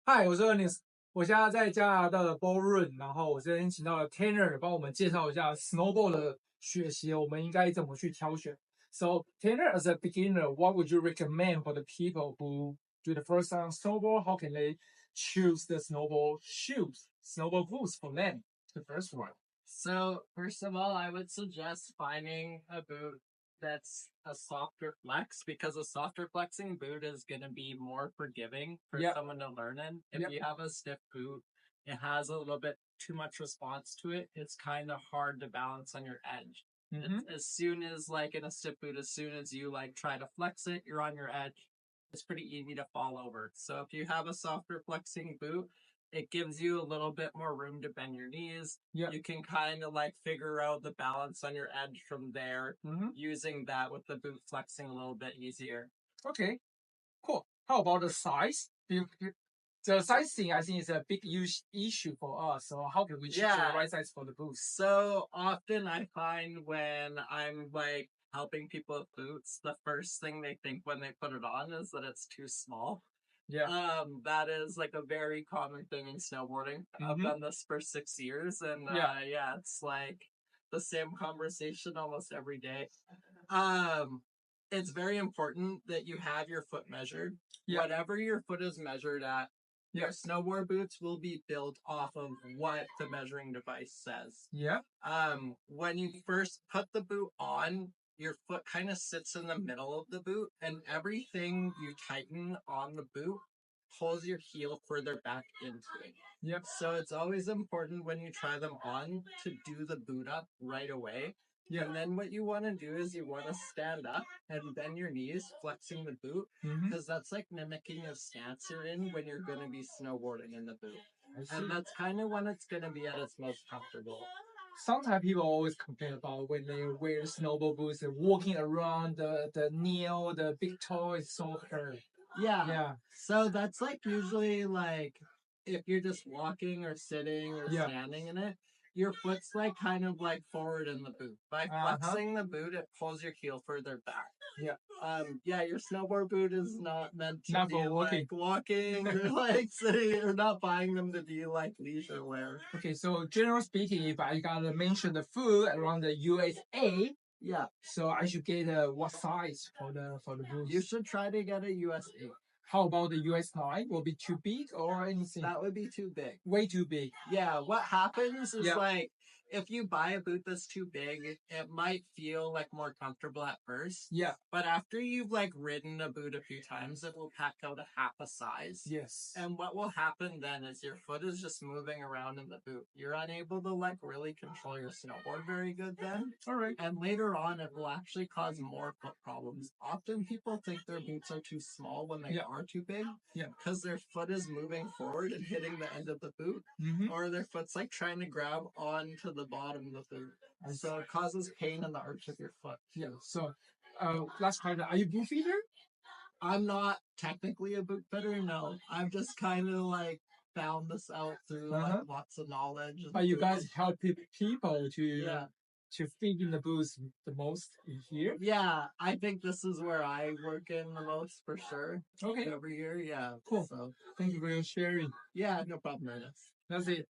嗨，我是 Ernest，我现在在加拿大的 Boardroom，然后我这边请到了 Tanner 帮我们介绍一下 Snowboard 的雪鞋，我们应该怎么去挑选。So Tanner, as a beginner, what would you recommend for the people who do the first time snowboard? How can they choose the snowboard shoes, snowboard boots for them? The first one. So, first of all, I would suggest finding a boot that's a softer flex because a softer flexing boot is going to be more forgiving for someone to learn in. If you have a stiff boot, it has a little bit too much response to it. It's kind of hard to balance on your edge. As soon as, like in a stiff boot, as soon as you like try to flex it, you're on your edge. It's pretty easy to fall over. So, if you have a softer flexing boot, it gives you a little bit more room to bend your knees. You can kind of like figure out the balance on your edge from there, using that with the boot flexing a little bit easier. Okay, cool. How about the size? The size thing, I think, is a big issue for us. So how can we choose the right size for the boots? So often I find when I'm like helping people with boots, the first thing they think when they put it on is that it's too small. That is like a very common thing in snowboarding. I've done this for 6 years, and it's like the same conversation almost every day. It's very important that you have your foot measured. Whatever your foot is measured at, your snowboard boots will be built off of what the measuring device says. When you first put the boot on, your foot kind of sits in the middle of the boot, and everything you tighten on the boot pulls your heel further back into it. So it's always important when you try them on to do the boot up right away. And then what you want to do is you want to stand up and bend your knees, flexing the boot, because that's like mimicking a stance you're in when you're going to be snowboarding in the boot. And that's kind of when it's going to be at its most comfortable. Sometimes people always complain about when they wear snowboard boots and walking around the nail, the big toe is so hurt. So that's like usually like if you're just walking or sitting or standing in it, your foot's like kind of like forward in the boot. By flexing the boot, it pulls your heel further back. Your snowboard boot is not meant to be like walking or like sitting. You're not buying them to be like leisure wear. Okay, so generally speaking, if I gotta mention the food around the USA, so I should get what size for the boots? You should try to get a USA. How about the US 9? Will be too big or anything? That would be too big. Way too big. Yeah, what happens is like if you buy a boot that's too big, it might feel like more comfortable at first. But after you've like ridden a boot a few times, it will pack out a half a size. And what will happen then is your foot is just moving around in the boot. You're unable to like really control your snowboard very good then. And later on, it will actually cause more foot problems. Often people think their boots are too small when they are too big. Because their foot is moving forward and hitting the end of the boot. Or their foot's like trying to grab onto the bottom of the boot. So it causes pain in the arch of your foot. So last question, are you boot fitter? I'm not technically a boot fitter, no. I've just kind of like found this out through like lots of knowledge. But you guys help people to fit in the boots the most in here? I think this is where I work in the most for sure. Every year, Cool. So thank you for your sharing. No problem, Ernest. That's it.